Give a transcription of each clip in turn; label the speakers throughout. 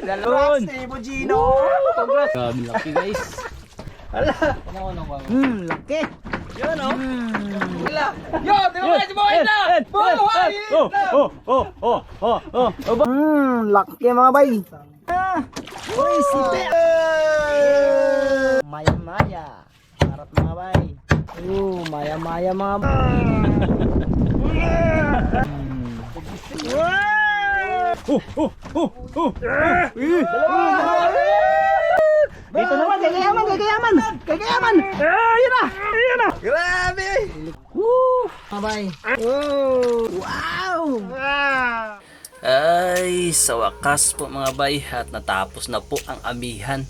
Speaker 1: Congrats ni Bugino. Congrats. Grabe laki guys. Hala. Laki. Yan o. Wala. Yo, di ba guys, buhay na. Buhay na. Laki mga bay. Uy, sipe. Maya-maya. Harap mga bay. Maya-maya mga bay. Dito naman, kagayaman. Yun na. Grabe. Bye. Wow. Ay, sa wakas po mga bay, at natapos na po ang amihan.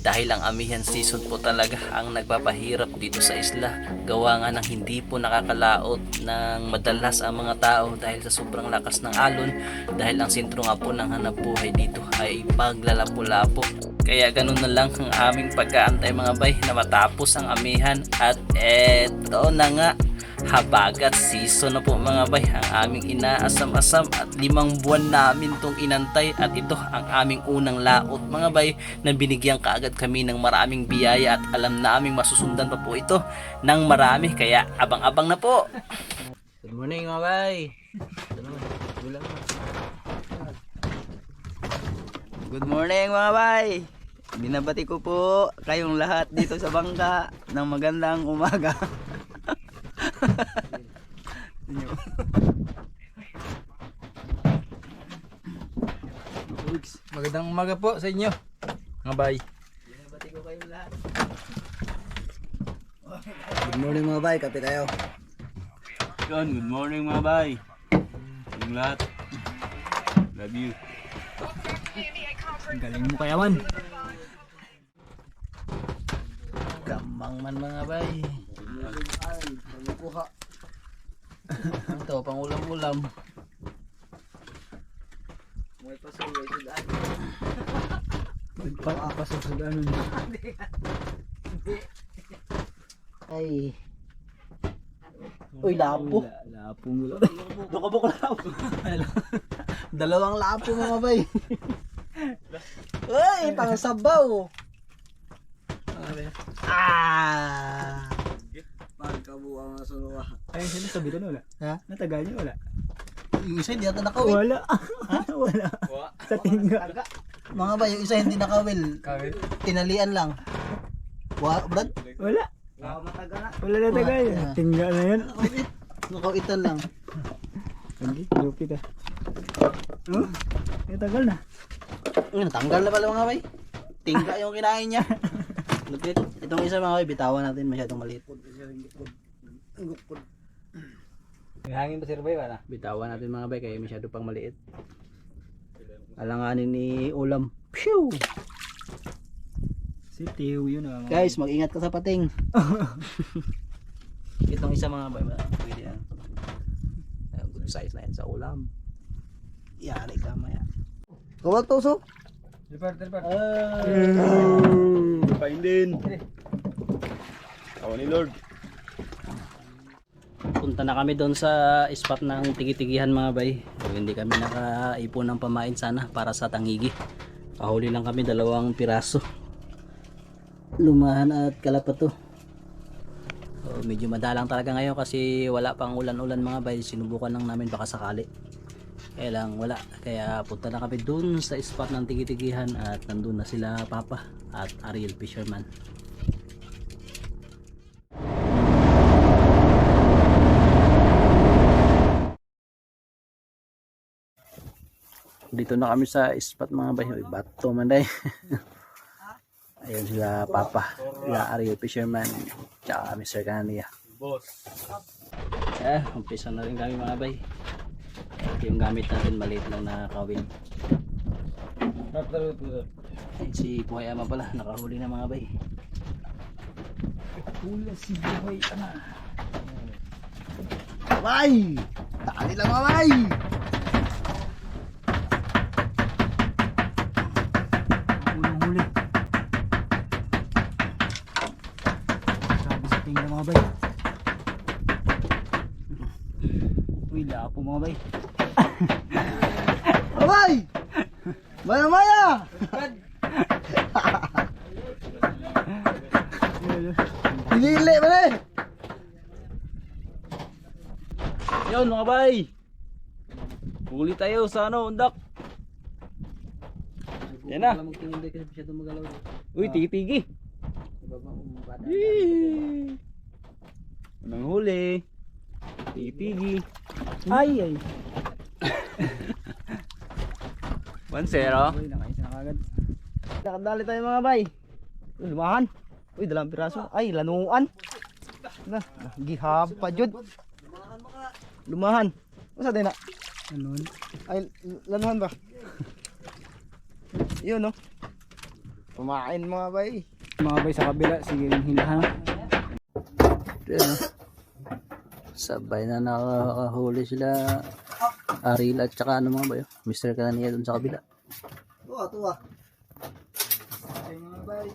Speaker 1: Dahil ang amihan season po talaga ang nagpapahirap dito sa isla. Gawa nga ng hindi po nakakalaot ng madalas ang mga tao dahil sa sobrang lakas ng alon. Dahil ang sentro nga po ng hanap buhay dito ay paglalapo-lapo. Kaya ganun na lang ang aming pag-aantay mga bay na matapos ang amihan. At eto na nga, habagat season na po mga bay, ang aming inaasam-asam at 5 buwan namin tong inantay. At ito ang aming unang laot mga bay na binigyan kaagad kami ng maraming biyaya at alam naming masusundan pa po ito ng marami, kaya abang-abang na po. Good morning mga bay. Good morning mga bay. Binabati ko po kayong lahat dito sa bangka ng magandang umaga.
Speaker 2: Magandang umaga po sa inyo mga bay.
Speaker 1: Binabati ko kayong lahat.
Speaker 2: Good morning mga bay, kape tayo.
Speaker 3: Good morning mga bay. Yung lahat. Love you.
Speaker 1: Galing mo kaya man. Gambang man mga bay. Ito, pang ulam-ulam. May pasuloy sa daan.
Speaker 2: Nagpang-apas sa gano'n.
Speaker 1: Ay. Uy, lapo.
Speaker 2: Lapong ulam.
Speaker 1: Dukabok lapo.
Speaker 2: Dalawang lapo mga bay.
Speaker 1: Uy, pang sabaw.
Speaker 2: Pagkabuang nga sunuwa.
Speaker 3: Ayun sila sabi doon wala.
Speaker 2: Ha?
Speaker 3: Natagal niyo wala.
Speaker 2: Yung isa hindi natin nakawil.
Speaker 3: Wala. Wala. Sa tinga.
Speaker 2: Mga bay, yung isa hindi nakawil. Tinalian lang. Brad?
Speaker 3: Wala. Wala na tagay.
Speaker 2: Wala.
Speaker 3: Tinga na yan.
Speaker 2: Nakawitan lang.
Speaker 3: Hindi, lupit ah. Oh, ay tagal na.
Speaker 2: Natanggal na pala mga bay. Tingga yung kinain niya. Lupit. Itong isa mga bay, bitawan natin, masyadong maliit.
Speaker 1: May hangin ba sir bay wala?
Speaker 2: Bitawan natin mga bay, kaya masyado pang maliit. Alanganin ni ulam. Phew!
Speaker 3: Si Teo yun ah.
Speaker 2: Guys, mag-ingat ka sa pating. Itong isa mga bay, pwede yan. Good size na yan sa ulam. Yari ka maya. Kawag toso.
Speaker 1: Report.
Speaker 3: Pain din. Awa ni Lord.
Speaker 2: Punta na kami doon sa spot ng tigi-tigihan mga bay. So, hindi kami nakaipon ng pamain sana para sa tangigi. Pahuli lang kami 2 piraso. Lumahan at kalapato. So, medyo madalang talaga ngayon kasi wala pang ulan-ulan mga bay. Sinubukan lang namin baka sakali. Kaya lang wala. Kaya punta na kami doon sa spot ng tigi-tigihan at nandun na sila Papa at Ariel Fisherman. Dito na kami sa spot mga bay. Uy, bato man day. Ayun sila Papa, sila Ariel Fisherman, tsaka Mr. Canania.
Speaker 3: Boss.
Speaker 2: Umpisa na rin kami mga bay. Ito yung gamit natin, maliit lang na kawil. Ayun, si Puhay Ama pala, nakahuli na mga bay.
Speaker 3: Hula si Buhay Ama.
Speaker 2: Bay! Dali lang mga bay!
Speaker 3: Huli. Sabi sa tingin mga bay. Uy, lapo mga bay.
Speaker 2: Bay! Maya-maya!
Speaker 3: bay. Huli tayo sa ano, undak. Yan na.
Speaker 2: Wala magtingin doon kasi masyadong magalaw.
Speaker 3: Uy, tigi-tigi. Yee! Unang huli. Tigi-tigi. Ay. 1-0.
Speaker 2: Uy, nakaisa na kagad. Nakadali tayo mga bay. Uy, lumahan. Uy, dalawang piraso. Ay, lanuan. Na, gihab pa jud. Lumahan. Usa din na?
Speaker 3: Ano?
Speaker 2: Ay, lanuhan ba? Yun, no? Pumain mga bay.
Speaker 3: Mga bay sa kabila, sige yung hilahan.
Speaker 2: Yun, no? Sabay na nakahuli sila. Aril at saka ano mga bay. Mr. Kananiya dun sa kabila. Tuwa, tuwa. Ay, mga bay.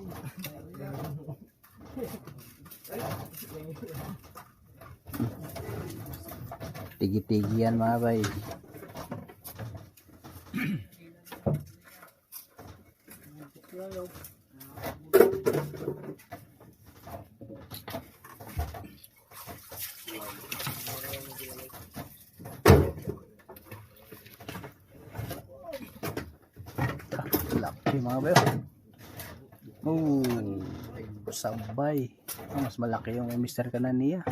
Speaker 2: Tigi-tigi yan mga bay. Laki mga bay. Oh, sabay. Oh, mas malaki yung Mr. Kananiya.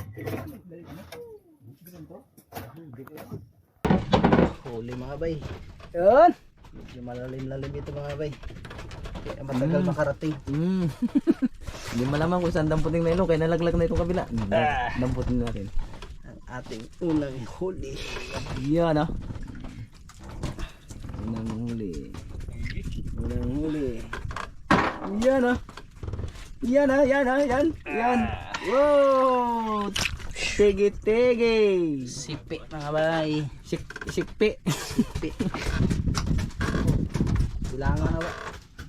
Speaker 2: Huli mga bay. Yun. Medyo malalim-lalim ito mga bay. Kaya matagal makarating.
Speaker 3: Hindi malaman kung saan damputin na ilo, kaya nalaglag na itong kabila. Damputin na rin.
Speaker 2: Ang ating unang huli.
Speaker 3: Yan ah. Unang huli. Unang huli. Yan ah. Yan ah, yan ah, yan. Yan. Wow! Tigi-tigi.
Speaker 2: Sipi mga bay.
Speaker 3: Sikpi.
Speaker 2: Sipi. Bilangan na ba?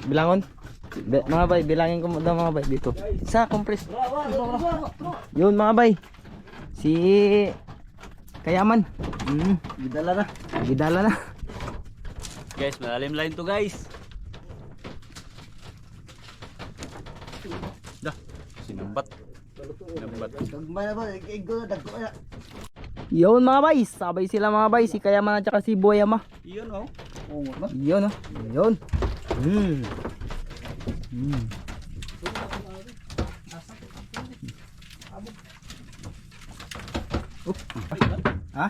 Speaker 3: Bilangon? Mga bay, bilangin ko daw mga bay dito. Sa compress. Yun mga bay. Si Kayaman.
Speaker 2: Gidala na.
Speaker 3: Gidala na. Guys, malalim line to guys. Dah, sinambat. Sinambat.
Speaker 2: Gagmay na ba? Igo na dagko na.
Speaker 3: Yun mga bay, sabay sila mga bay, si Kayaman at saka si Boyama.
Speaker 2: Iyon oh. Oo nga.
Speaker 3: Yun oh. Yun.
Speaker 2: Ha?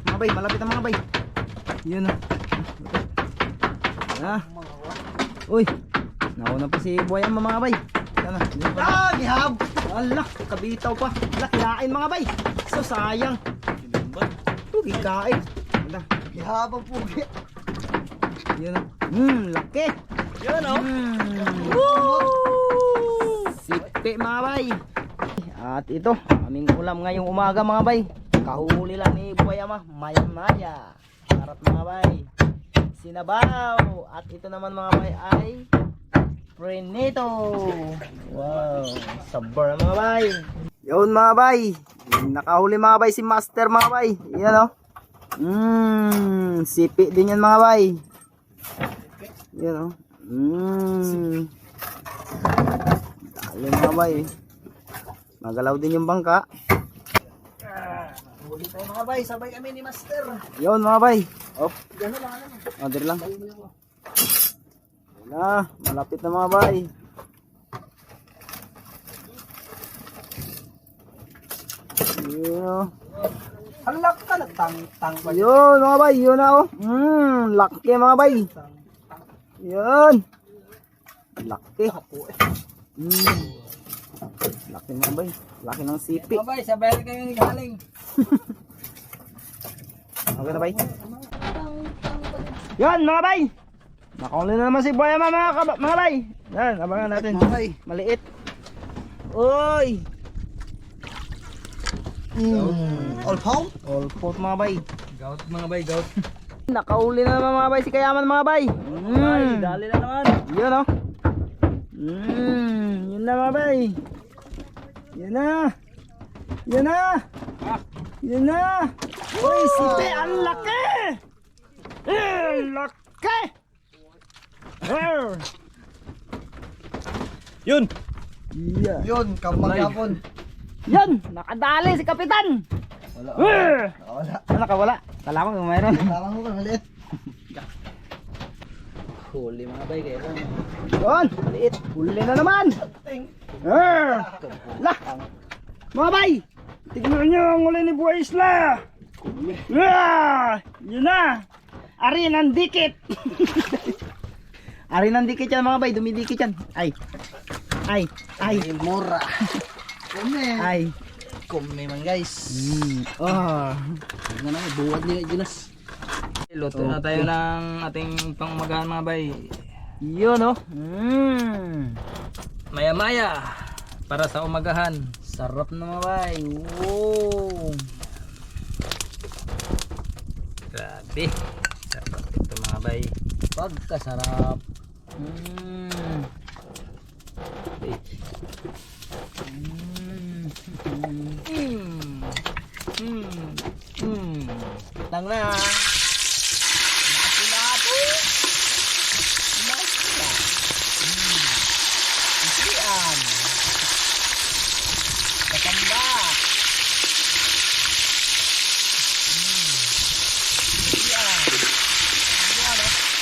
Speaker 2: Mga bay, malapit na mga bay.
Speaker 3: Yun oh. Ah. Uy. Nauna pa si Boyama mga bay. Sana.
Speaker 2: Ah, gihab.
Speaker 3: Ala, kabitaw pa. Ala, kinain mga bay. So sayang. Ito, kikain. Ala,
Speaker 2: Gihab ang pugi.
Speaker 3: yun oh. Laki.
Speaker 2: Yun oh.
Speaker 3: Sipi mga bay. At ito, aming ulam ngayong umaga mga bay. Kahuli lang ni Boyama, maya-maya. Sarap mga bay. Sinabaw. At ito naman mga bay ay Prenito. Wow, sabar mga bay. Yun mga bay. Nakahuli mga bay si Master mga bay. Yan oh. Sipi din yan mga bay. Yan oh. Dali mga bay. Magalaw din yung bangka.
Speaker 2: Huli tayo mga bay, sabay kami ni Master.
Speaker 3: Yun mga bay. Op.
Speaker 2: Gano'n lang ano.
Speaker 3: Order lang. Na, malapit na mga bay. Yun.
Speaker 2: Halak ka, nagtang-tang pa.
Speaker 3: Yun mga bay, yun na oh. Laki mga bay. Yun. Laki. Laki mga bay. Laki ng sipi.
Speaker 2: Mga bay, sabay na kami galing.
Speaker 3: Okay na bay. Yan mga bay. Nakahuli na naman si Boyama mga bay. Yan, abangan natin.
Speaker 2: Mga bay.
Speaker 3: Maliit. Uy.
Speaker 2: All home?
Speaker 3: All pot mga bay.
Speaker 2: Gout mga bay, gout.
Speaker 3: Nakauli na naman mga bay si Kayaman mga bay.
Speaker 2: Dali na naman.
Speaker 3: Yun oh. Yun na mga bay. Yun na. Yun na. Yun na. Uy, sipi, ang laki. Laki.
Speaker 2: Yun!
Speaker 3: Yeah.
Speaker 2: Yun, kapaghapon.
Speaker 3: Yan, nakadali si Kapitan. Wala.
Speaker 2: Wala.
Speaker 3: Nakawala. Kala ko kung mayroon.
Speaker 2: Tama mo ba maliit? Huli mga bay kaya lang.
Speaker 3: Doon. Liit. Huli na naman. Lah. Mga bay. Tignan nyo ang huli ni Buhay Isla. Yun na. Ari ng dikit. Ari ng dikit yan mga bay. Dumidikit yan. Ay.
Speaker 2: Mura. Kume.
Speaker 3: Ay.
Speaker 2: Kume man guys.
Speaker 3: Oh.
Speaker 2: Tignan na buwad ni Jonas.
Speaker 4: Luto na tayo ng ating pangumagahan mga bay.
Speaker 3: Yun oh.
Speaker 4: Maya-maya para sa umagahan.
Speaker 3: Sarap na mga bay. Wow.
Speaker 4: Grabe. Sarap ito mga bay.
Speaker 2: Pagkasarap.
Speaker 3: Tang na.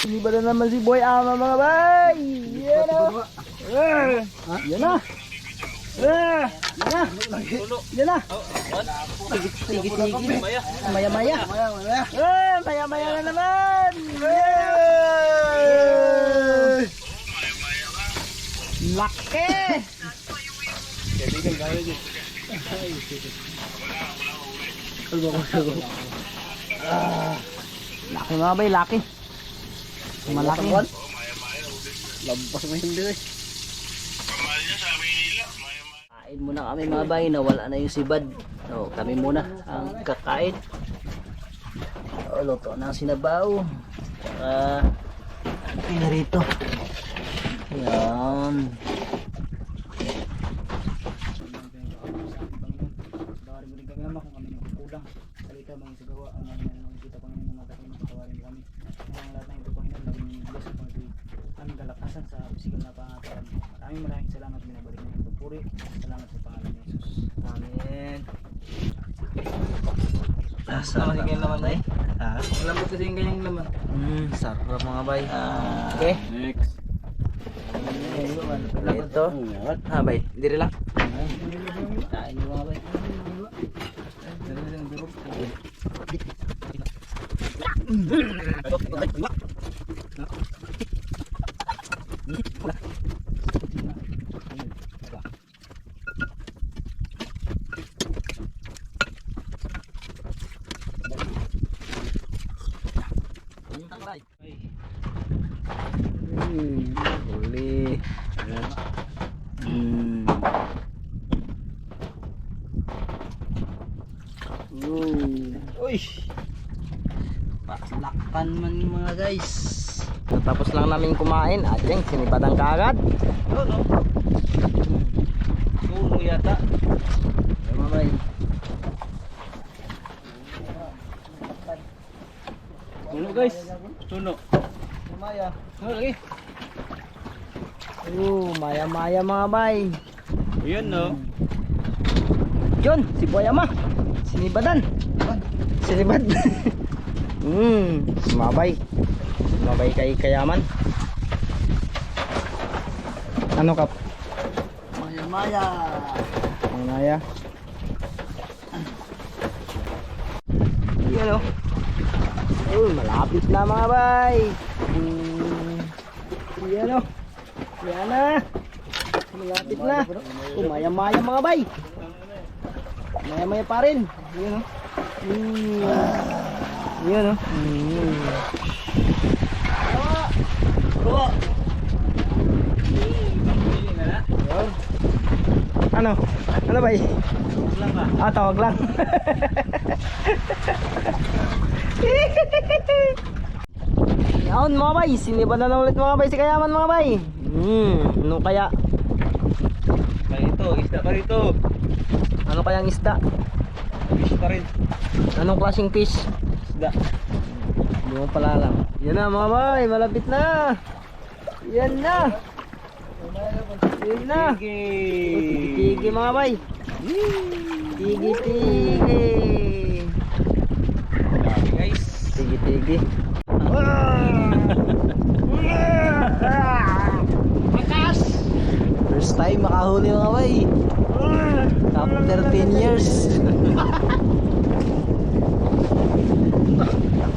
Speaker 3: Liba na naman si Boy Ama mga bay. Yan o. Yan na. Yan na. Tigit-tigit. Maya-maya. Maya-maya na naman. Laki. Laki mga bay, laki. Malaki.
Speaker 2: Lampas mo hindi eh.
Speaker 1: Kain muna kami mga bay, nawala na yung sibad. So, kami muna ang kakain. Luto na ang sinabaw. Pinarito. Yan.
Speaker 3: Maraming salamat, binabalik na yung pupuri. Salamat sa pangalan ni Jesus. Amen.
Speaker 4: Sarap yung laman bay.
Speaker 2: Ah,
Speaker 4: Malambot kasi yung ganyang laman.
Speaker 3: Sarap mga bay.
Speaker 4: Okay.
Speaker 2: next.
Speaker 4: Ito. Bay. Diri lang.
Speaker 2: Kain mo mga bay.
Speaker 3: Huli.
Speaker 2: Uy. Paslakpan man mga guys.
Speaker 3: Tapos lang namin kumain at yung sinibadan kaagad.
Speaker 4: Suno yata.
Speaker 3: Ayan mga bay.
Speaker 4: Suno guys. Suno.
Speaker 3: Maya.
Speaker 4: Suno lagi.
Speaker 3: Maya-maya mga bay.
Speaker 4: Ayun no.
Speaker 3: Yun, si Boy Ama. Sinibadan. Sinibad. Sumabay. Sumabay kay Kayaman. Ano kap?
Speaker 2: Maya-maya.
Speaker 3: Maya. Yan o. Malapit na mga bay. Yan o. Yan na. Malapit na. Maya-maya mga bay. Maya-maya pa rin. Yan o. Yan o. Ano? Ano bay? Tawag lang. Yan mga bay, siniba na ulit mga bay si Kayaman mga bay. Ano kaya?
Speaker 4: Ito, isda pa rito.
Speaker 3: Ano kayang isda?
Speaker 4: Fish pa rin.
Speaker 3: Anong klaseng fish?
Speaker 4: Isda.
Speaker 3: Hindi mo pala alam. Yan na mga bay, malapit na. Yan na. Yan na.
Speaker 4: Sige.
Speaker 3: Sige mga bay. Tigi-tigi.
Speaker 4: Grabe guys.
Speaker 3: Tigi-tigi.
Speaker 2: First time makahuli mga bay. After 10 years.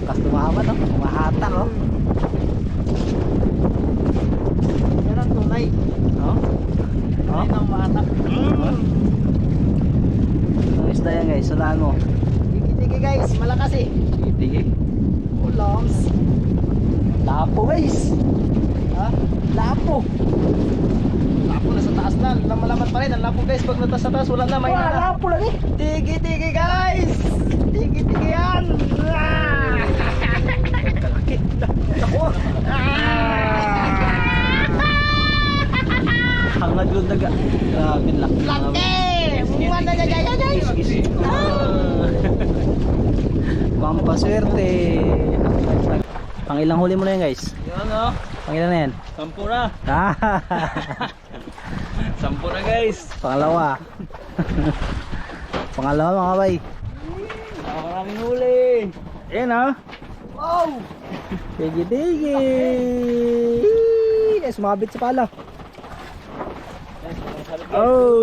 Speaker 2: Lakas tumahaman, no? Umahatak, oh.
Speaker 3: Yan ang tunay.
Speaker 2: Oh?
Speaker 3: Tunay ng matak.
Speaker 2: Ang isda yan guys, salaan mo.
Speaker 3: Tigi-tigi guys, malakas eh.
Speaker 2: Tigi.
Speaker 3: Ulams.
Speaker 2: Lapo guys.
Speaker 3: Ha?
Speaker 2: Lapo.
Speaker 3: Lapo nasa taas na. Laman pa rin. Ang lapo guys, pag natas sa taas, wala na. May na.
Speaker 2: Lapo lagi.
Speaker 3: Tigi-tigi guys. Tigi-tigi yan.
Speaker 2: Kalaki. Ako. Hangad yun daga. Grabe laki.
Speaker 3: Mga nagagaya guys.
Speaker 2: Pampaswerte. Pang ilang huli mo na yan guys?
Speaker 4: Yan o.
Speaker 2: Pang ilan na yan?
Speaker 4: 10 na. 10 na guys.
Speaker 2: Pangalawa. Pangalawa mga bay.
Speaker 4: Maraming huli.
Speaker 2: Ayan ha.
Speaker 3: Wow.
Speaker 2: Tigi-tigi. Guys, mabit sa pala. Oh.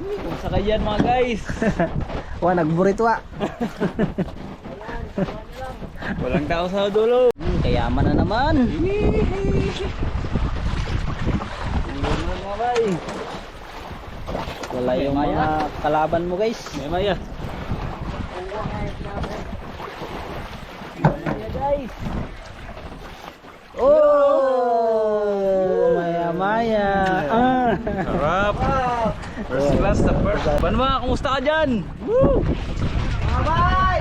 Speaker 4: Kung sa kayan mga guys.
Speaker 2: Wah, nagburit wa.
Speaker 4: Walang tao sa dulo.
Speaker 2: Kayaman na naman.
Speaker 4: Mga bay.
Speaker 2: Wala yung mga kalaban mo guys.
Speaker 4: May maya.
Speaker 2: Guys. Oh, maya-maya.
Speaker 4: Sarap. First class the first. Banwa, kumusta ka dyan? Woo!
Speaker 3: Mga bay.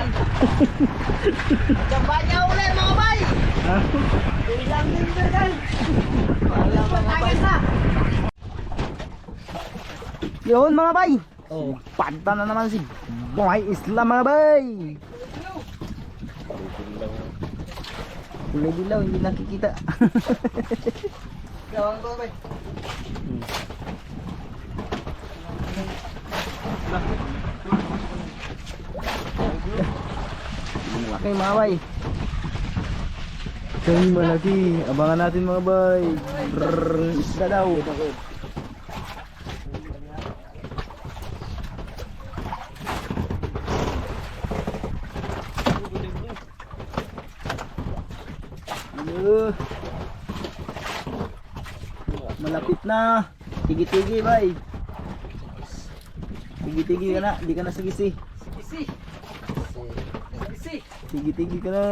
Speaker 3: Jamba niya ulit mga bay. Bilang din guys. Pagkakit na. Yun mga bay.
Speaker 2: Oh.
Speaker 3: Panta na naman si Boy Islam mga bay. Kulay dilaw, hindi nakikita. Gawang ko bay. Malaki mga bay. Ito yung malaki. Abangan natin mga bay. Brrrr, isda daw. Malapit na. Tigi-tigi bay. Tigi-tigi ka na, di ka na sagisi. Tigi-tigi ka na.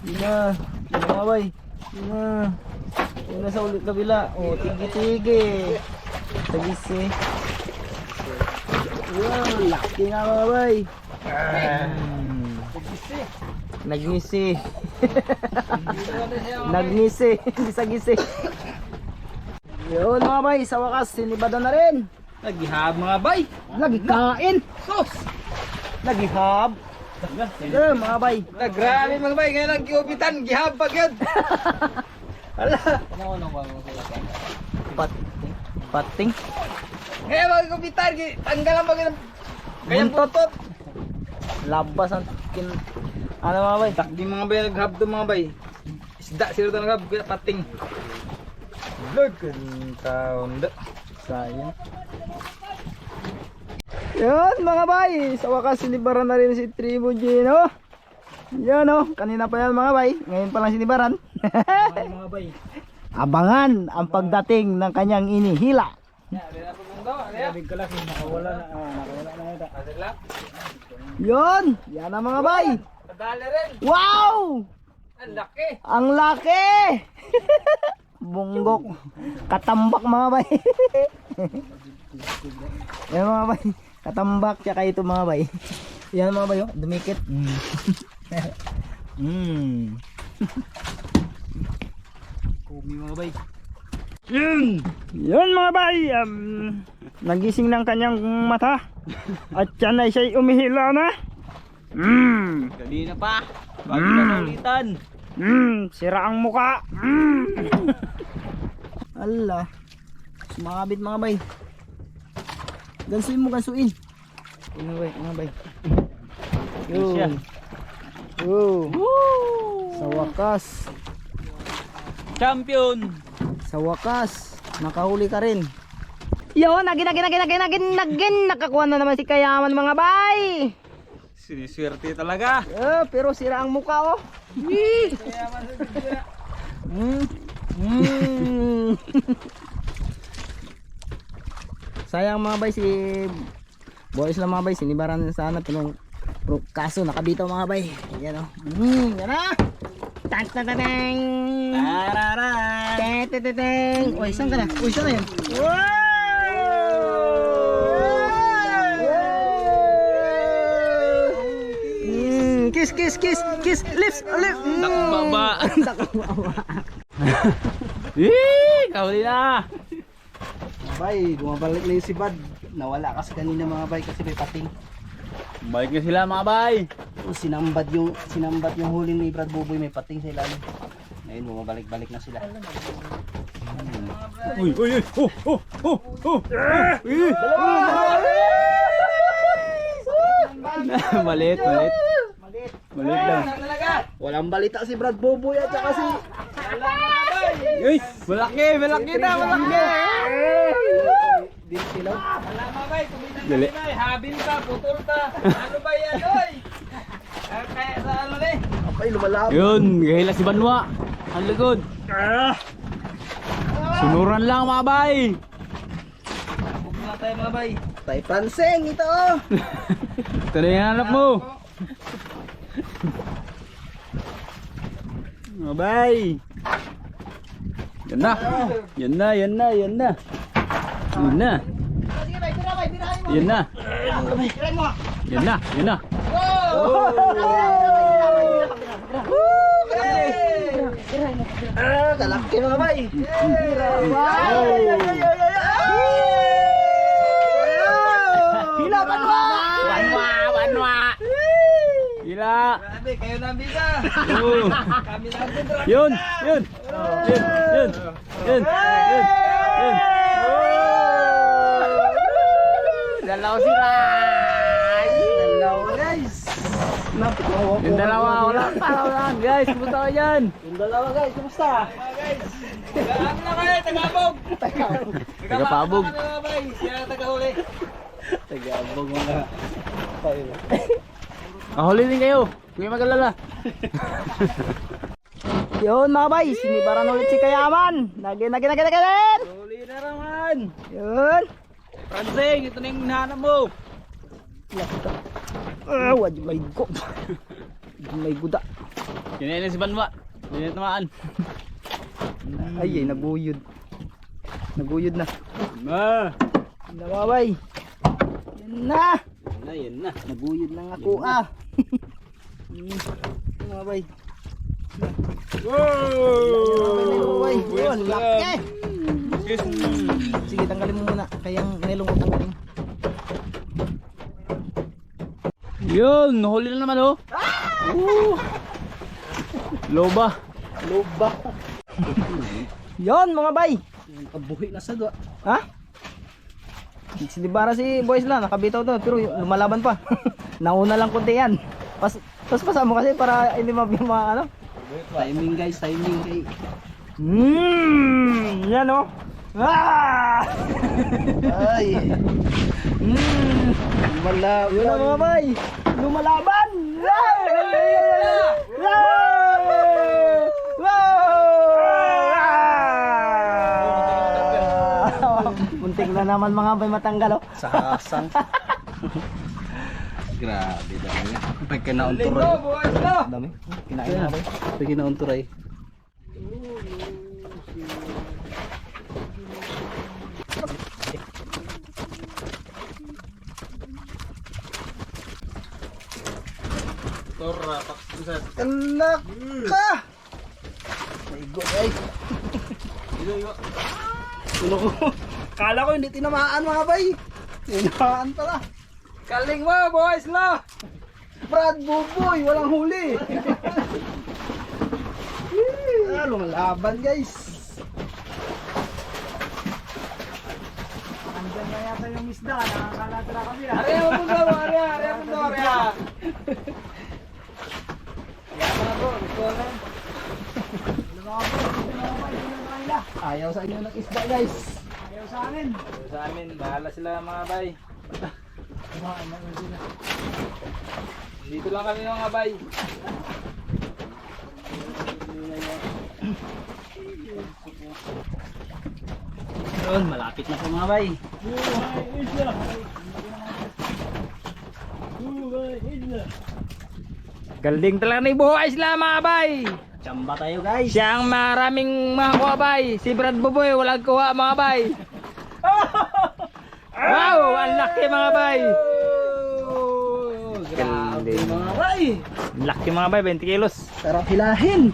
Speaker 3: Di na. Di na bay. Di na. Di na sa ulit kabila. Oh, tigi-tigi. Sagisi. Wow, laki nga mga bay. Nagngisi. Nagngisi. Hindi sagisi. Yun mga bay, sa wakas sinibada na rin.
Speaker 4: Naghihab mga bay.
Speaker 3: Lagi kain.
Speaker 4: Sus!
Speaker 3: Nagihab. Mga bay.
Speaker 4: Grabe mga bay. Ngayon ang kiupitan. Gihab pag yun. Ala.
Speaker 3: Pating.
Speaker 4: Ngayon mga kiupitan. Tanggalan pag yun. Kayang
Speaker 3: Buntot.
Speaker 4: butot.
Speaker 3: Labas ang kin... Ano mga bay?
Speaker 4: Takdi mga bay. Naghab to mga bay. Isda sila ito naghab. Kaya pating. Lord. Taon.
Speaker 3: Sayang. Yun mga bay. Sa wakas sinibaran na rin si Tribo Gino. Yan o. Kanina pa yan mga bay. Ngayon pa lang sinibaran.
Speaker 4: Mga bay.
Speaker 3: Abangan ang pagdating ng kanyang inihila. Yun. Yan ang mga bay.
Speaker 4: Padali rin.
Speaker 3: Wow!
Speaker 4: Ang laki.
Speaker 3: Ang laki! Bunggok. Katambak mga bay. Yan mga bay. Katambak tsaka ito mga bay. Yan mga bay oh. Dumikit.
Speaker 4: Kumi mga bay.
Speaker 3: Yun mga bay. Nagising ng kanyang mata. At yan ay siya'y umihila na.
Speaker 4: Kanina pa. Bago na ulitan.
Speaker 3: Sira ang muka. Allah. Sumabit mga bay. Gansuin mo, gansuin. Mga bay. Yun. Yo. Sa wakas.
Speaker 2: Champion!
Speaker 3: Sa wakas. Nakahuli ka rin. Yo, nagin. Nakakuha na naman si Kayaman mga bay.
Speaker 2: Siniswerte talaga.
Speaker 3: Pero sira ang mukha oh. Sayang mga bay, si boys lang mga bay, sinibaran sana pero kaso nakabitaw mga bay. Yan oh. Yan na. Tang tang tang tang. Tang tang tang tang. Uy, saan ka na? Uy, saan na yan? Kiss lips.
Speaker 2: Nakababa.
Speaker 3: Nakababa.
Speaker 2: Kahuli na.
Speaker 3: Bay, bumabalik na yung si Bad. Nawala kasi kanina mga bay kasi may pating.
Speaker 2: Balik na sila mga bay.
Speaker 3: Sinambat yung huli ni Brad Buboy, may pating sa ilalim. Ngayon bumabalik-balik na sila.
Speaker 2: Uy. Malit lang.
Speaker 3: Walang balita si Brad Buboy at saka si
Speaker 2: Uy, malaki na.
Speaker 3: Di sila.
Speaker 4: Wala mga bay, kumitan
Speaker 2: Dali.
Speaker 4: na bay. Habil ka, putol ka. Ano ba yan, oy? Kaya sa ano ni?
Speaker 3: Apay lumalab.
Speaker 2: Yun, gahila si Banwa. Ang likod. Sunuran lang mga bay.
Speaker 4: Huwag na tayo mga bay.
Speaker 3: Tay panseng ito.
Speaker 2: Ito na yung hanap mo. Mga bay. Yan na. Yan na. Yan na.
Speaker 3: Kalaki mga bay. Hila Banwa.
Speaker 2: Gila.
Speaker 4: Grabe, kayo na bida.
Speaker 2: Oh.
Speaker 4: Kami na bida.
Speaker 2: Yun. Dalaw sila.
Speaker 3: Guys.
Speaker 2: Yung dalawa, wala guys, kumusta ka dyan?
Speaker 3: Yung dalawa guys, kumusta?
Speaker 4: Ano na kayo, Tagabog.
Speaker 2: Tagapabog.
Speaker 4: Ano mga bay, siya tagahuli.
Speaker 3: Tagabog mga.
Speaker 2: Mahuli din kayo, huwag mag-alala.
Speaker 3: Yun mga bay, sinibaran ulit si Kayaman. Nagin.
Speaker 2: Huli na naman.
Speaker 3: Yun.
Speaker 2: Franseng, ito na yung hinahanap mo.
Speaker 3: Wad may go. May guda.
Speaker 2: Kinain si Banwa. Hindi na tamaan.
Speaker 3: Ay, nabuyod. Naguyod na.
Speaker 2: Ma.
Speaker 3: Yan na mga bay. Yan na.
Speaker 2: Na.
Speaker 3: Naguyod na nga ako ah. Mga bay.
Speaker 2: Wow!
Speaker 3: Yun, laki. Sige, tanggalin mo muna. Kayang nilong ko tanggalin.
Speaker 2: Yun, huli na naman oh. Loba.
Speaker 3: Yun mga bay.
Speaker 2: Kabuhi na sa doa.
Speaker 3: Ha? Sinibara si boys lang, nakabitaw doon pero lumalaban pa. Nauna lang konti yan. Tapos pasama kasi para hindi ano.
Speaker 2: Timing guys, timing.
Speaker 3: Yan oh. Ay. Lumalaban. Yun na mga bay. Lumalaban. Muntik na naman mga bay matanggal oh.
Speaker 2: Sa hasang. Grabe dami. Pag kinaunturay.
Speaker 4: Linggo, buhay sila.
Speaker 3: Dami. Kinain na bay.
Speaker 2: Pag kinaunturay.
Speaker 3: Anak ka! Maigo guys. Kala ko hindi tinamaan mga bay. Tinamaan pala.
Speaker 4: Kaling mo, buhay sila.
Speaker 3: Brad Buboy, walang huli. Lumalaban guys. isda, nakakalatra kami na.
Speaker 4: Area mo po, area mo po, area. Kaya pala bro, gusto na.
Speaker 3: Ayaw sa inyo ng isda guys. Ayaw sa amin.
Speaker 4: Sa amin, bahala sila mga bay. Dito lang kami mga bay.
Speaker 2: Yun, malapit na po mga bay.
Speaker 4: Galing talaga ni Buhay sila mga bay.
Speaker 2: Chamba tayo guys.
Speaker 4: Siyang maraming makakuha bay. Si Brad Buboy walang kuha mga bay. Wow, ang laki mga bay.
Speaker 3: Grabe mga bay.
Speaker 4: Laki mga bay, 20 kilos.
Speaker 3: Sarap hilahin.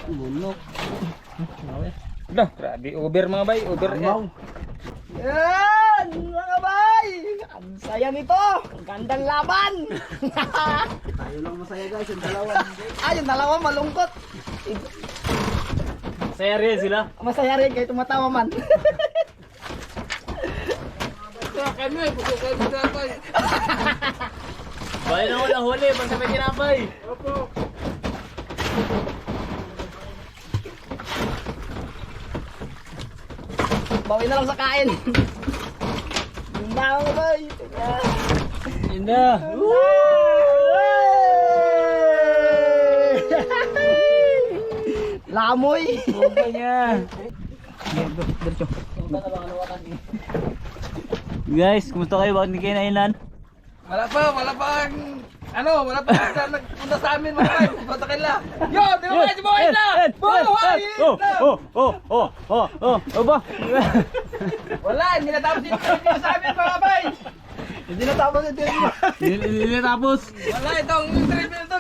Speaker 2: Bunok.
Speaker 4: Dah, grabe Uber mga bay, Uber.
Speaker 3: Wow. Yan mga bay. Ang saya nito. Ang gandang laban.
Speaker 2: Tayo lang masaya guys, yung dalawa.
Speaker 3: Yung dalawa malungkot.
Speaker 2: Masaya rin sila.
Speaker 3: Masaya rin kahit tumatawa man.
Speaker 2: Bali na wala huli, pag sabay tinapay.
Speaker 3: Bawi na lang sa kain. Yun na mga bay.
Speaker 2: Yun na.
Speaker 3: Lamoy.
Speaker 4: Buka niya.
Speaker 2: Guys, kumusta kayo? Bakit hindi kayo nailan?
Speaker 4: Wala pa wala pa nagpunta sa amin mga bay. Punta kanila. Yo, di ba si Buhay na? Buhay!
Speaker 2: Ba?
Speaker 4: Wala, hindi natapos yung interview sa amin mga bay.
Speaker 3: Hindi na tapos ito.
Speaker 2: Hindi tapos.
Speaker 4: Wala, itong interview na ito.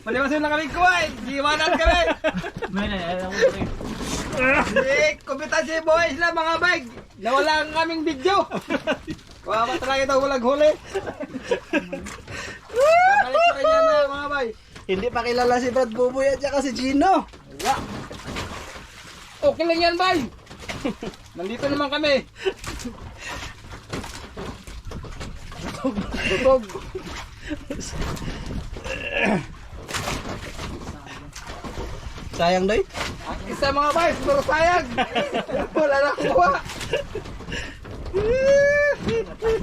Speaker 4: Paliwasin lang kami kuha eh. Giwanan kami. Kumpitan si Buhay sila mga bay. Nawala ang kaming video. Kawawa talaga ito, walang huli. Babalik pa rin yan mga bay.
Speaker 3: Hindi pa kilala si Brad Buboy at saka si Gino.
Speaker 4: Wala. Okay lang yan bay. Nandito naman kami. Tutog.
Speaker 3: Sayang doy.
Speaker 4: Ang isa mga bay, siguro sayang. Wala na kuha.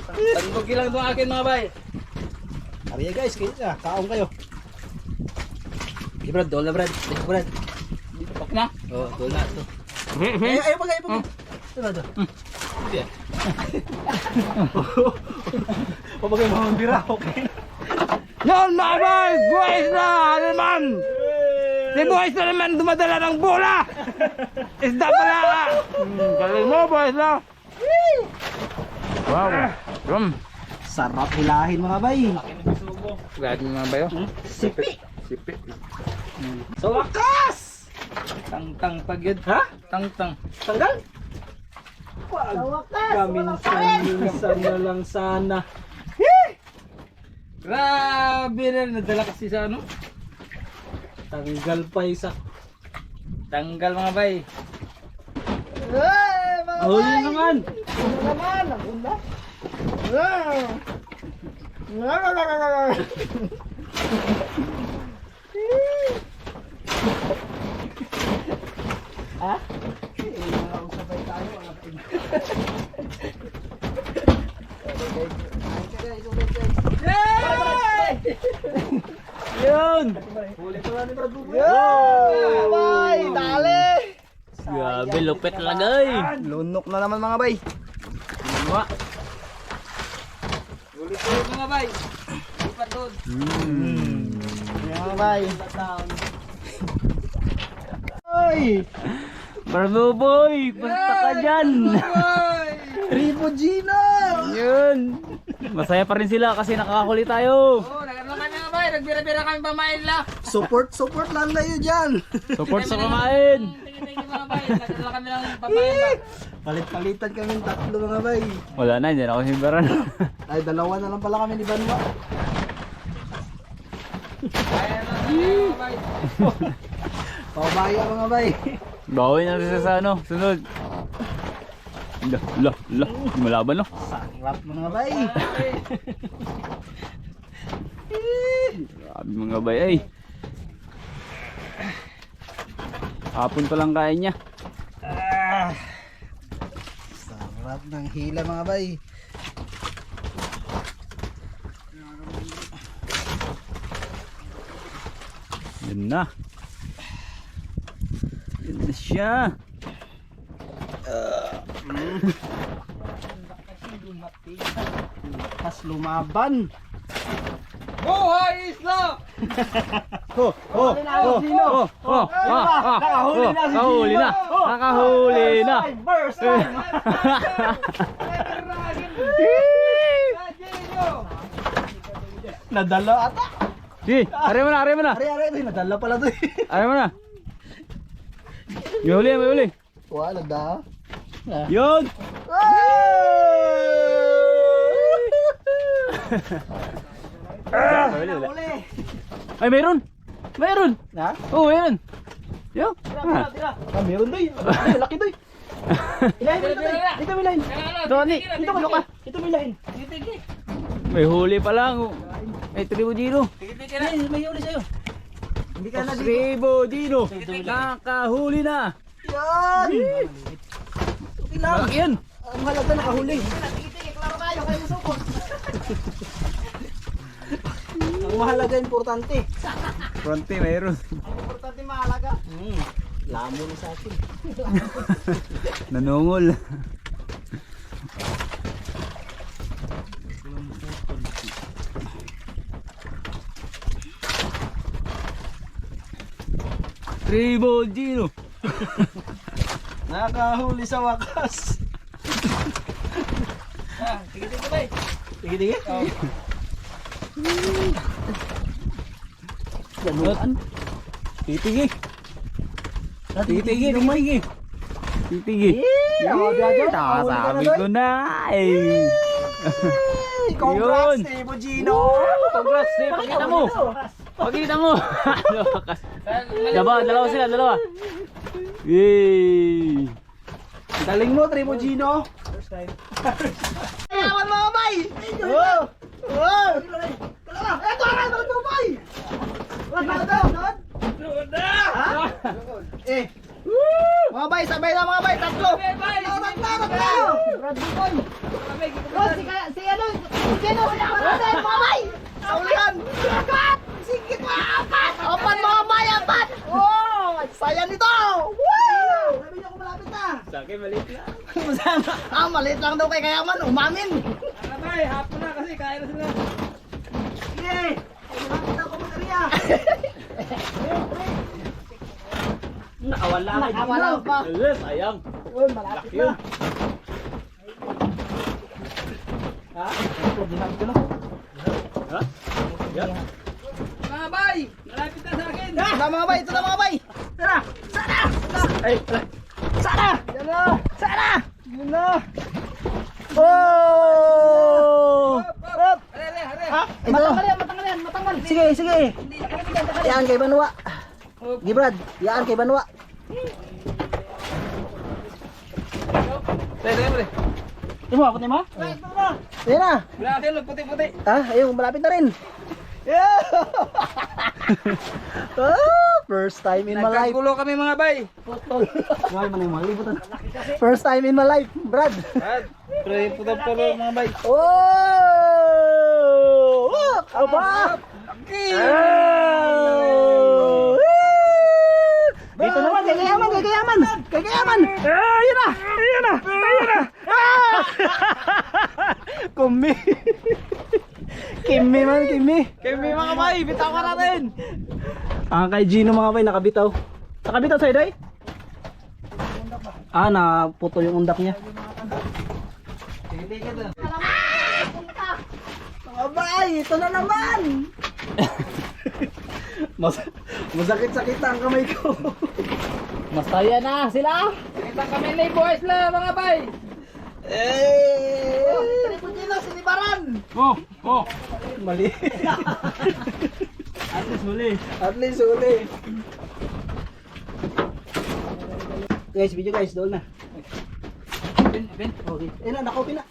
Speaker 4: Tandog lang itong akin mga bay.
Speaker 3: Ariya guys, kayo na. Kaong kayo. Hey Brad, dole Brad. Brad.
Speaker 4: Okay na?
Speaker 3: Oh, dole na ito. Ay, pag. Ito na ito. Hindi ah. Pabagay mga bira, okay.
Speaker 4: Yan mga bay! Buhay na! Ano naman? Si Buhay na naman dumadala ng bola! Isda pala! Galing mo Buhay na! Wow!
Speaker 3: Sarap hilahin mga bay.
Speaker 4: Gagi mga bayo?
Speaker 3: Sipi.
Speaker 4: Sipi.
Speaker 3: Sa wakas!
Speaker 4: Tang-tang pag yun. Ha? Tang-tang.
Speaker 3: Tanggal? Sa wakas!
Speaker 2: Kaminsan na lang sana.
Speaker 4: Grabe na nadala kasi sa ano?
Speaker 2: Tanggal pa isa.
Speaker 4: Tanggal mga bay.
Speaker 3: Hey, mga
Speaker 2: Huli
Speaker 3: bay!
Speaker 2: naman.
Speaker 3: Ano naman? Nagunda? Ha? Sabay tayo.
Speaker 2: Yun!
Speaker 3: Bay, dali!
Speaker 2: Grabe, lupit talaga eh.
Speaker 3: Lunok na naman mga bay.
Speaker 4: Ulit-ulit mga bay. Lipat doon.
Speaker 3: Mga bay. Oy!
Speaker 2: Barbuboy, basta ka dyan.
Speaker 3: Ribo Gino!
Speaker 2: Yun. Masaya pa rin sila kasi nakakahuli tayo.
Speaker 4: Oo, nagano kami mga bay. Nagbira-bira kami pamain lang.
Speaker 3: Support lang kayo dyan.
Speaker 2: Support sa kumain.
Speaker 4: Tingin-tingin mga bay. Nagano kami lang pamain lang.
Speaker 3: Palit-palitan kami tatlo mga bay.
Speaker 2: Wala na, hindi na ako simbaran.
Speaker 3: Ay, dalawa na lang pala kami ni Banwa.
Speaker 4: Kaya na mga bay.
Speaker 3: Pabaya mga bay.
Speaker 2: Bawi na siya sa ano, sunod.
Speaker 4: Malaban no.
Speaker 3: Sarap mga bay.
Speaker 4: Grabe mga bay ay. Hapon pa lang kain niya.
Speaker 3: Sarap ng hila mga bay.
Speaker 4: Yan na. Yan na siya.
Speaker 3: Lakas lumaban.
Speaker 4: Buhay isla! Nakahuli na. Nakahuli na.
Speaker 3: First time. Nadala ata.
Speaker 4: Si, ari mo na, ari mo na.
Speaker 3: Ari, nadala pala to.
Speaker 4: Ari mo na. May huli, may huli.
Speaker 3: Wala da.
Speaker 4: Yun!
Speaker 3: Uli.
Speaker 4: Ay, mayroon! Mayroon!
Speaker 3: Ha?
Speaker 4: Oo, mayroon! Yo!
Speaker 3: Tira. Ah, meron doy. Ay, laki doy. Ilahin mo dito, doy. Dito may lahin.
Speaker 4: Doni!
Speaker 3: Dito may ka. Dito may lahin.
Speaker 4: May huli pa lang. Ay, Tribo Gino.
Speaker 3: May huli sa'yo. Hindi ka na dito.
Speaker 4: Tribo Gino. Nakahuli na.
Speaker 3: Yan. Okay lang.
Speaker 4: Malaki yan.
Speaker 3: Ang halaga nakahuli. Tingin, klaro tayo. Kayo musukot. Ang mahalaga, importante.
Speaker 4: Fronte, mayroon.
Speaker 3: Ang importante mahalaga. Lamo na sa akin.
Speaker 4: Nanungol. Tribo Gino.
Speaker 3: Nakahuli sa wakas. Tingin.
Speaker 4: Ganuan. Titigi. Titigi, dumay. Titigi. Sabi ko na.
Speaker 3: Congrats,
Speaker 4: Yun.
Speaker 3: Tribo Gino.
Speaker 4: Congrats, pakita mo. Pakita mo. Dalawa sila, dalawa. Yay!
Speaker 3: Galing mo, Tribo Gino. First time. Ayawan mga bay! Oh! Oh! Eto ang mga bay! Lunod na! Ha? Eh! Mga bay, sabay na mga bay! Tatlo! Tatlo! Brad Boy! Si ano? Sino? Mga bay! Saulihan! Sigit mga apat! Apat mga bay! Apat! Oh! Saya nito! Woo! Sabi niyo kung malapit na!
Speaker 4: Sa akin, maliit na.
Speaker 3: Maliit lang daw kay Kayaman, umamin.
Speaker 4: Ay, hapon na kasi, kaya na sila.
Speaker 3: Sige, malapit na ako mag-area.
Speaker 4: Nakawala.
Speaker 3: Nakawala pa.
Speaker 4: Yes, ayang.
Speaker 3: Uy, malapit na. Ha? Dinag ko na.
Speaker 4: Ha? Yan.
Speaker 1: Mga bay, malapit na sa akin.
Speaker 3: Ito na mga bay, ito na mga bay. Tara, sana!
Speaker 4: Ay,
Speaker 3: Sana! Yan na! Sana! Yun na! Oh! Up! Ha? Matanggal yan! Sige, sige! Yan kay Banwa! Gibrad, yan kay Banwa!
Speaker 4: pre.
Speaker 3: Timo, ako timo? Yan na!
Speaker 4: Malapit na, puti-puti.
Speaker 3: Ah, ayun, malapit na rin! Yeah! First time in my life!
Speaker 4: Nagkagulo kami mga bay.
Speaker 3: First time in my life, Brad!
Speaker 4: Pre, puto-puto mga bay.
Speaker 3: Oh! Aba! Oh! Dito naman, kagayaman! Ayun na! Kumi! Kimi mga bay, bitaw ka natin! Ang kay Gino mga bay, nakabitaw. Nakabitaw sa'yo, Day? Ah, naputo yung undak niya. Mga bay, ito na naman! Masakit-sakit ang kamay ko.
Speaker 4: Masaya na sila.
Speaker 1: Kita kami na boys la mga bay.
Speaker 3: Tribo Gino, sinibaran!
Speaker 4: Oh.
Speaker 3: Mali.
Speaker 4: At least huli.
Speaker 3: At least uli. Guys, video guys, doon na.
Speaker 2: Okay. Eh na, nakopy na.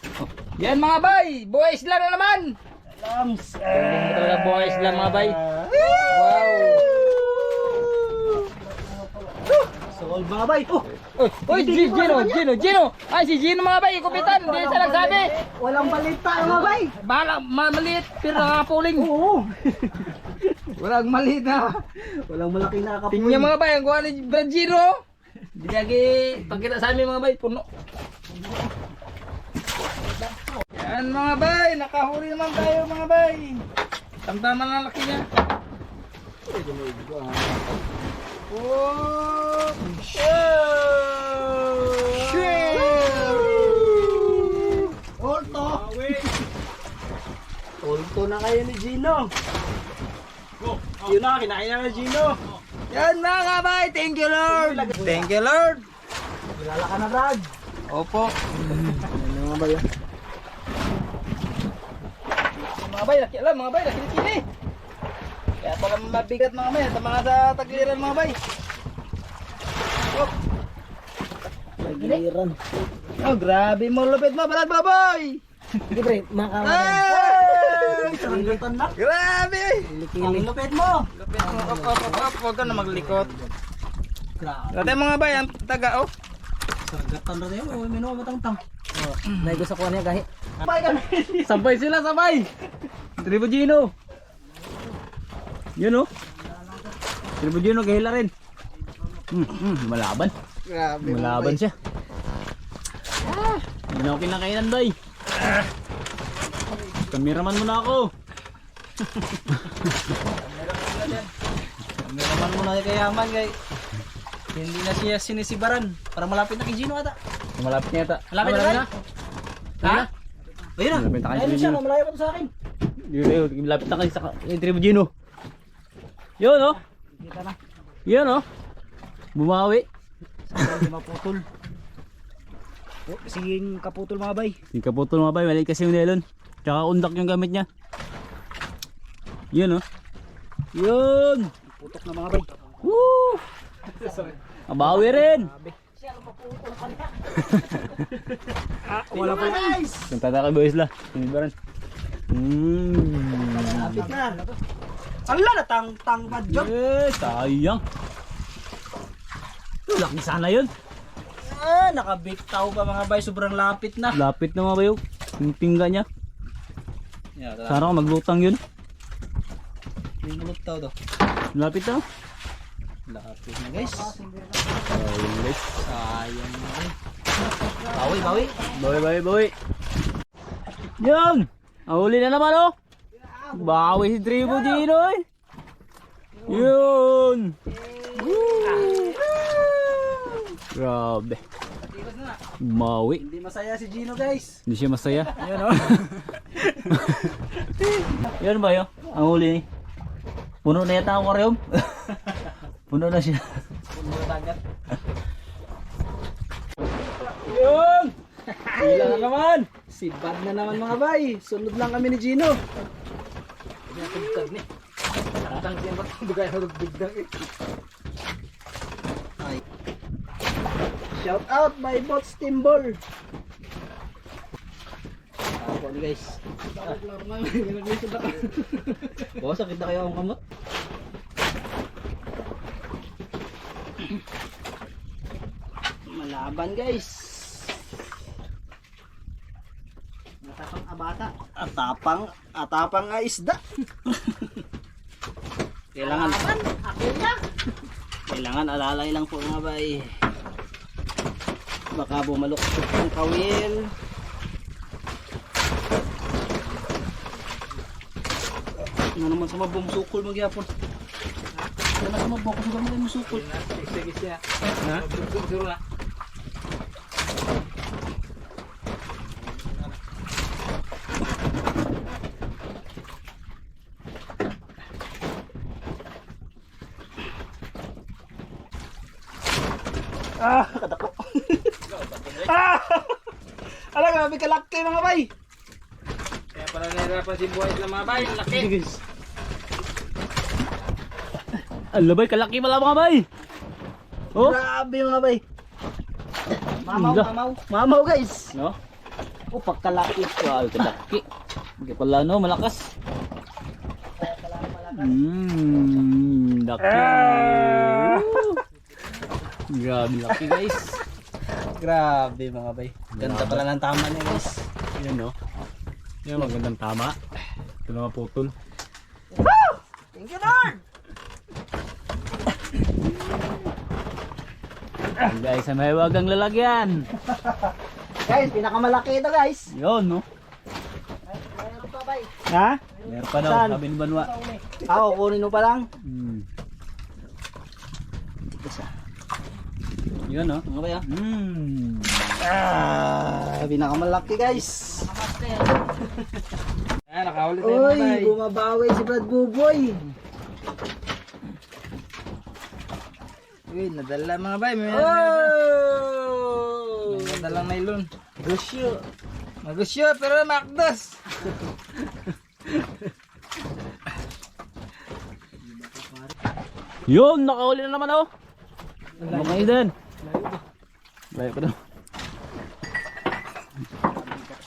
Speaker 4: Yan mga bay, buhay isla na naman.
Speaker 3: Lams.
Speaker 2: Galing mo talaga buhay isla mga bay.
Speaker 4: Wow.
Speaker 3: Solve mga bay. Oh,
Speaker 4: Uy, Gino. Ay, si Gino mga bay, kupitan. Hindi siya nagsabi.
Speaker 3: walang balita mga bay.
Speaker 4: Bahala, maliit, pero nakapuling.
Speaker 3: Oo.
Speaker 4: Walang maliit na.
Speaker 3: Walang malaking nakakapunin.
Speaker 4: Tingnan mga bay, ang gawa ni Brad Gino. Hindi lagi, pagkita sa amin mga bay, puno. Yan mga bay, nakahuli naman tayo mga bay. Tamtama na laki niya. Oh!
Speaker 3: Olto. Olto na kayo ni Gino. Yun na, kinain na ni Gino.
Speaker 4: Yan mga bay, thank you Lord. Thank you Lord.
Speaker 3: Kilala ka na, Brad.
Speaker 4: Opo.
Speaker 3: Ano mga bay?
Speaker 4: Mga bay, laki alam mga bay, laki-laki. Kaya pala mabigat mga bay, sa mga sa tagliran mga bay.
Speaker 3: Pagliran.
Speaker 4: Oh, grabe mo lupit mo, Brad Baboy.
Speaker 3: Hindi pre, makawa.
Speaker 4: Ay!
Speaker 3: Sarangatan na.
Speaker 4: Grabe!
Speaker 3: Ang lupit mo.
Speaker 4: Lupit mo, op, huwag ka na maglikot.
Speaker 3: Grabe.
Speaker 4: Dati mga bay, ang taga, oh.
Speaker 3: Sarangatan na yun. Oh, minuwa matangtang. Naigo sa kuha niya gahi. Bay ka na.
Speaker 2: Sabay sila, sabay. Tribo Gino. Yun oh. Tribo Gino, gahila rin. Malaban.
Speaker 4: Grabe.
Speaker 2: Malaban siya. Hindi na ako kinakainan, bay. Kameraman mo na ako.
Speaker 3: Kameraman mo na kay Yaman kay. Hindi na siya sinisibaran. Para malapit na kay Gino ata.
Speaker 2: Malapit niya ata.
Speaker 3: Malapit na ba? Ha? Ayun na.
Speaker 2: Malapit na kay
Speaker 3: Ayun
Speaker 2: Gino.
Speaker 3: siya, malayo pa to sa akin.
Speaker 2: Yun, malapit na kayo sa Tribo Gino. Yun oh.
Speaker 3: Kita na.
Speaker 2: Yun oh. Bumawi.
Speaker 3: Hindi maputol. Oh, sige kaputol mga bay.
Speaker 2: Yung kaputol mga bay, maliit kasi yung nylon. Tsaka undak yung gamit niya. Yun oh. Yun.
Speaker 3: Putok na mga bay.
Speaker 2: Woo! Mabawi rin.
Speaker 3: Wala pa guys.
Speaker 2: Yung tataka boys la. Sinibaran.
Speaker 3: Lapit na. Ala na tang badjot.
Speaker 2: Eh, sayang. Laki sana yun.
Speaker 3: Ah, nakabitaw pa mga bay, sobrang lapit na.
Speaker 2: Lapit na mga bayo. Yung tingga niya. Sana ako maglutang yun.
Speaker 3: Yung lutaw to.
Speaker 2: Lapit na.
Speaker 3: Lapit na guys.
Speaker 2: Sayang guys.
Speaker 3: Sayang na rin. Bawi, bawi.
Speaker 2: Bawi. Yun. Ang huli na naman oh. Bawi si Tribo Gino eh. Yun. Grabe. Mawi.
Speaker 3: Hindi masaya si Gino guys.
Speaker 2: Hindi siya masaya.
Speaker 3: Ayun oh.
Speaker 2: Yan ba yun? Ang huli ni. Puno na yata ang aquarium. Puno na siya.
Speaker 3: Puno na dagat.
Speaker 2: Yun! Hila na naman.
Speaker 3: Si Bad na naman mga bay. Sunod lang kami ni Gino. Ay. Shout out my bots team ball. Ako ni guys.
Speaker 2: Boss, sakit na kayo ang kamot.
Speaker 3: Malaban guys. Atapang abata. Atapang nga isda.
Speaker 2: Kailangan alalay lang po mga bay.
Speaker 3: Baka bumaluktot ang kawil. Ano naman sa mabong sukol magyapon. Ano naman sa mabong sukol mo sukol.
Speaker 2: Ha?
Speaker 3: Ah, kadako. Ah! Ala, grabe kalaki mga bay.
Speaker 4: Kaya pala nahirapan si buhay isla mga bay, laki.
Speaker 3: Guys.
Speaker 2: Alabay, kalaki pala mga bay. Oh,
Speaker 3: Grabe mga bay. Mamaw. Mamaw guys.
Speaker 2: No?
Speaker 3: Oh, pagkalaki.
Speaker 2: Wow, kalaki. Hindi pala no, malakas. Laki. Grabe laki guys.
Speaker 3: Grabe mga bay. Ganda pala ng tama niya guys.
Speaker 2: Yan no. Yan magandang tama. Ito na putol.
Speaker 3: Thank you Lord.
Speaker 2: Guys, may wagang lalagyan.
Speaker 3: Guys, pinakamalaki ito guys.
Speaker 2: Yun no.
Speaker 3: Mayroon pa bay.
Speaker 2: Ha? Meron pa daw,
Speaker 3: Saan?
Speaker 2: sabi ni Banwa.
Speaker 3: Kukunin mo pa lang.
Speaker 2: Yun no.
Speaker 3: Ano ba yan?
Speaker 2: Ah.
Speaker 3: Pinakamalaki guys.
Speaker 2: Nakahuli
Speaker 3: Uy, bumabawi si Brad Buboy. Uy, nadala mga bay. May nadalang nylon. Magusyo. Magusyo, pero makdos.
Speaker 2: Yun, nakahuli na naman oh. Ano kayo din? Layo pa daw.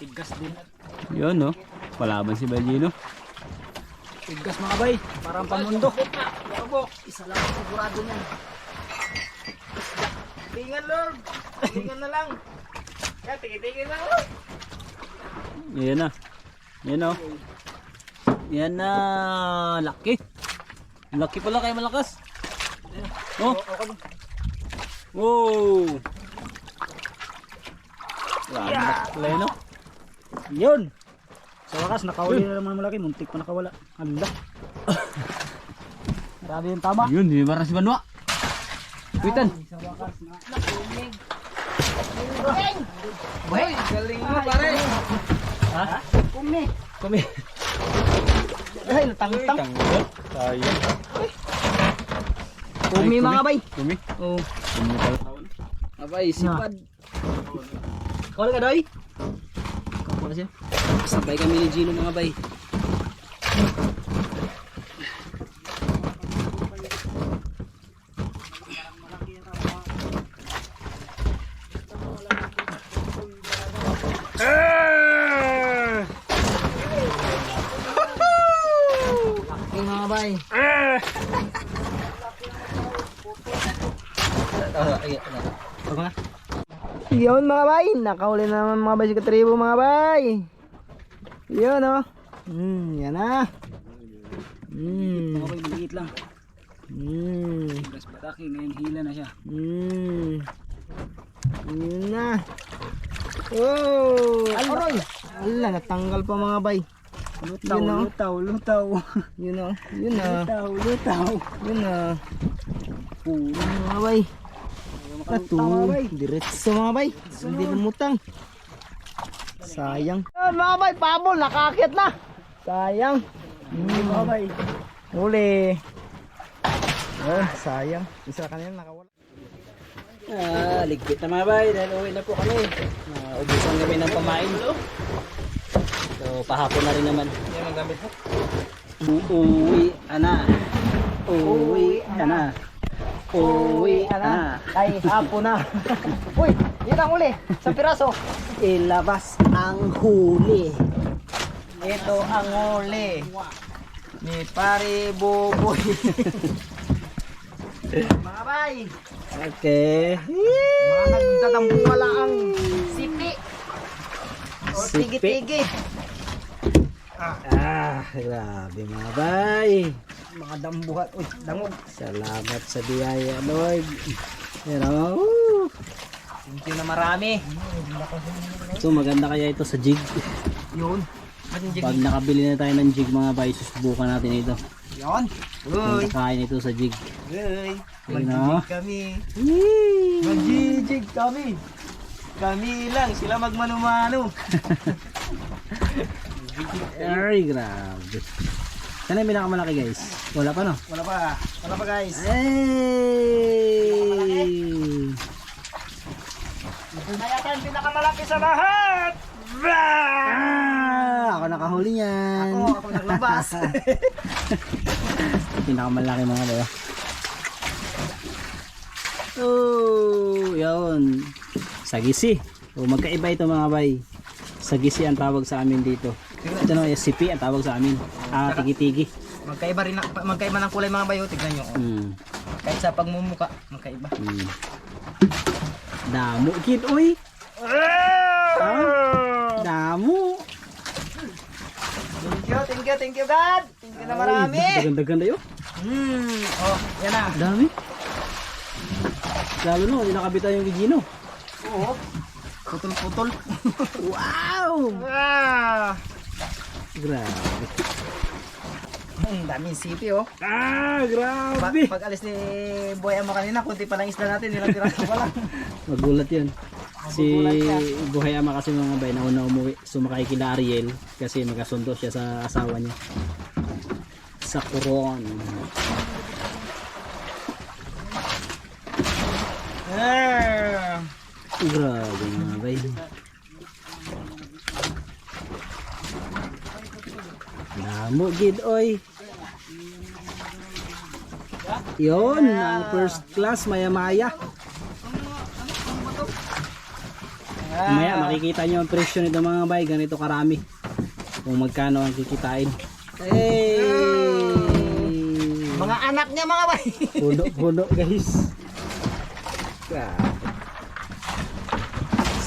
Speaker 3: Tigas din.
Speaker 2: Yun no. Palaban si Bajino.
Speaker 3: Tigas mga bay. Parang pamundo. Isa lang ang sigurado niyan. Tingnan Lord. Tingnan na lang. Kaya tingin na Lord.
Speaker 2: Yan na. Yan oh. Yan na. Laki. Laki pala kayo malakas. Oh. Wow. Grabe no?
Speaker 3: Yun. Sa wakas, nakahuli na naman malaki. Muntik pa nakawala. Hala. Grabe yung tama.
Speaker 2: Yun, di ba si Banwa? Witan.
Speaker 3: Sa wakas na. Nakulig. Buhay. Galing mo pare.
Speaker 2: Ha?
Speaker 3: Kumi.
Speaker 2: Kami.
Speaker 3: Ay, natangtang.
Speaker 2: Sayang.
Speaker 3: Kumi
Speaker 2: Ay,
Speaker 3: mga bay.
Speaker 2: Kumi.
Speaker 3: Oh.
Speaker 2: Kumi pala.
Speaker 3: Abay, sipad. Kawala ka doy? Kawala siya. Sabay kami ni Gino mga bay. Laki mga bay. Yun mga bay, nakahuli na naman mga bay si Katribo mga bay. Yun oh. Yan na.
Speaker 2: Mga bay, maliit lang.
Speaker 3: Gas
Speaker 2: Pataki, ngayon hila na siya.
Speaker 3: Yun na. Oh, aroy. Ala, natanggal pa mga bay.
Speaker 2: Lutaw,
Speaker 3: Yun, oh.
Speaker 2: lutaw.
Speaker 3: Yun na. Yun na.
Speaker 2: Lutaw.
Speaker 3: Yun na. Puro mga bay. Ito, diretso mga bay. Hindi lumutang. Sayang. Yun mga bay, pabol, nakakit na. Sayang. Mga bay. Huli. Oh, sayang. Isa kanina nakawala.
Speaker 2: Ligpit na mga bay, dahil uwi na po kami. Ubusan kami ng pamain. So, pahapon na rin naman.
Speaker 3: Yan ang gamit mo.
Speaker 2: Uuwi na. Uuwi na. Uuwi na.
Speaker 3: Ay, hapon na. Uy, yun ang huli. Sa piraso.
Speaker 2: Ilabas ang huli.
Speaker 3: Ito ang huli. Ni Pare Boboy. Mga bay.
Speaker 2: Okay.
Speaker 3: Mga nagtatambuwala ang sipi. O
Speaker 2: Sipi.
Speaker 3: tigi-tigi.
Speaker 2: Grabe mga bay.
Speaker 3: Mga dambuhat. Uy, dangog.
Speaker 2: Salamat sa biyaya, Lord. Pero,
Speaker 3: Thank you na marami.
Speaker 2: so maganda kaya ito sa jig.
Speaker 3: Yun.
Speaker 2: Pag nakabili na tayo ng jig mga bay, susubukan natin ito.
Speaker 3: Yun. Uy.
Speaker 2: Kung kakain ito sa jig.
Speaker 3: Uy.
Speaker 2: Ayun na.
Speaker 3: Magjijig kami. Magjijig kami. Kami lang. Sila magmano-mano.
Speaker 2: Ay, grabe. Sana yung pinakamalaki guys. Wala pa no?
Speaker 3: Wala pa. Wala pa guys.
Speaker 2: Hey!
Speaker 3: Ito na yata yung pinakamalaki sa lahat.
Speaker 2: Ako nakahuli niyan.
Speaker 3: Ako naglabas.
Speaker 2: Pinakamalaki mga bayo. Oh, yun. Sagisi. O magkaiba ito mga bay. Sagisi ang tawag sa amin dito. Ito no, sipi ang tawag sa amin. Tigi-tigi.
Speaker 3: Magkaiba ng kulay mga bay. Tignan nyo. Kahit sa pagmumuka, magkaiba.
Speaker 2: Damo kid oy. Damo.
Speaker 3: Thank you God. Thank you na marami.
Speaker 2: Ganda-ganda yun.
Speaker 3: Oh, yan na.
Speaker 2: Dami. Lalo no, hindi nakabitan yung Gigino.
Speaker 3: Oo. Putol-putol.
Speaker 2: Wow!
Speaker 3: Ah!
Speaker 2: Grabe.
Speaker 3: Ang daming sipi oh.
Speaker 2: Grabe.
Speaker 3: Pag alis ni Boy Ama kanina, kunti pa lang isla natin, nilang piraso pa lang.
Speaker 2: Magulat yun. Si Buhay Ama kasi mga bay, nauna umuwi, sumakay kila Ariel kasi magkasundo siya sa asawa niya. Sa Coron. Grabe mga bay. Damo gid oy. Yon, ang first class maya-maya. Maya makikita nyo ang presyo nito mga bay, ganito karami. Kung magkano ang kikitain. Hey!
Speaker 3: Mga anak niya mga bay.
Speaker 2: Puno-puno guys.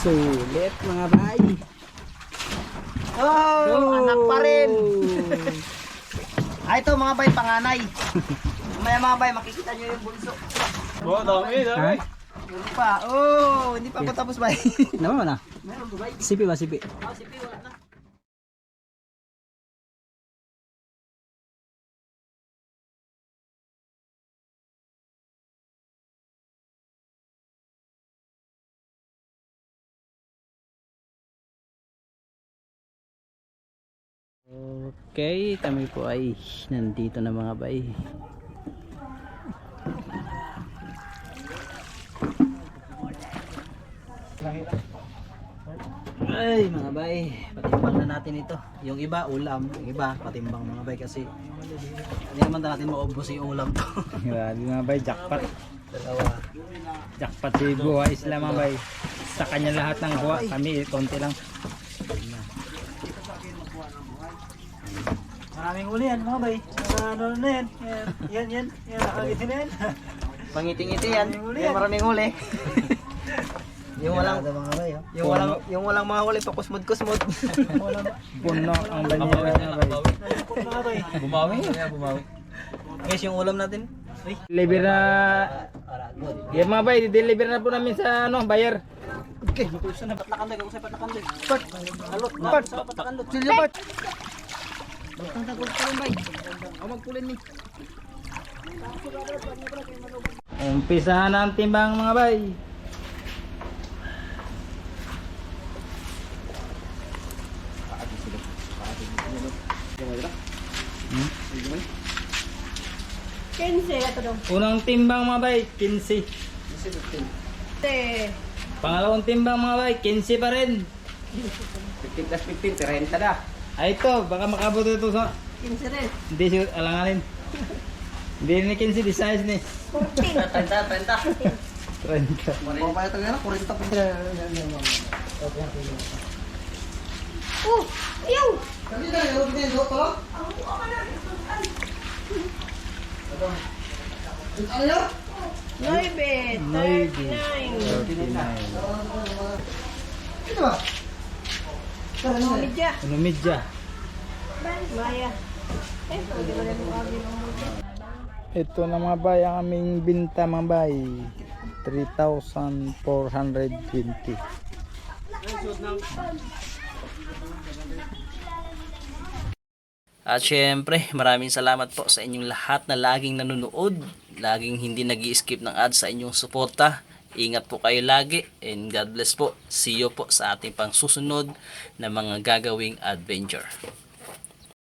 Speaker 2: Sulit mga bay.
Speaker 3: Oh, anak pa rin. Ito mga bay, panganay. Maya mga bay, makikita nyo yung bunso.
Speaker 2: Ha?
Speaker 3: Hindi pa. Oh, hindi pa ako tapos bay.
Speaker 2: Naman na?
Speaker 3: Meron ba bay?
Speaker 2: Sipi ba sipi?
Speaker 3: Sipi wala na.
Speaker 2: Okay, kami po ay nandito na mga bay. Ay mga bay, patimbang na natin ito. Yung iba ulam, yung iba patimbang mga bay kasi hindi naman natin maubos yung ulam to.
Speaker 4: Grabe mga bay, jackpot.
Speaker 2: Dalawa.
Speaker 4: Jackpot si Buha Isla mga bay. Sa kanya lahat ng buha, kami konti lang.
Speaker 2: Maraming uli yan mga bay. Ano na yan? Yan. Nakagiti na yan.
Speaker 3: Pangiti-ngiti yan. Yung maraming huli. Yung walang yung walang mga huli pa kusmod-kusmod.
Speaker 4: Puno ang banyera mga bay.
Speaker 2: Bumawi. Guys, yung ulam natin. Uy.
Speaker 4: Deliver na. Yan mga bay, deliver na po namin sa buyer.
Speaker 3: Okay.
Speaker 2: Sa patlakandag ako sa patlakandag. Alot.
Speaker 3: Pat.
Speaker 2: Sa patlakandag.
Speaker 3: Silipot. Ang tagod ko rin bay. Ako magpulin ni.
Speaker 4: Umpisahan na ang timbang mga bay. Unang timbang mga bay, 15. Pangalawang timbang mga bay, 15 pa rin.
Speaker 3: 15 plus 15, 30 na.
Speaker 4: Ay ito, baka makabot ito sa...
Speaker 3: 15 rin.
Speaker 4: Hindi siya alanganin. Hindi ni 15, di size ni.
Speaker 3: 30.
Speaker 4: 30.
Speaker 3: Ano pa ito nga? 40 pa.
Speaker 5: Ayaw!
Speaker 3: Kasi na, yung binendo ko lang. Ano?
Speaker 5: Noibet! 39!
Speaker 3: Ito ba?
Speaker 5: Medya!
Speaker 4: Ano medya?
Speaker 5: Maya! Pwede ba na tumawagin ng multi?
Speaker 4: Ito na mga bay, ang aming binta mga bay. 3,420.
Speaker 1: At syempre, maraming salamat po sa inyong lahat na laging nanonood, laging hindi nag-i-skip ng ads sa inyong suporta. Ingat po kayo lagi and God bless po. See you po sa ating pang susunod na mga gagawing adventure.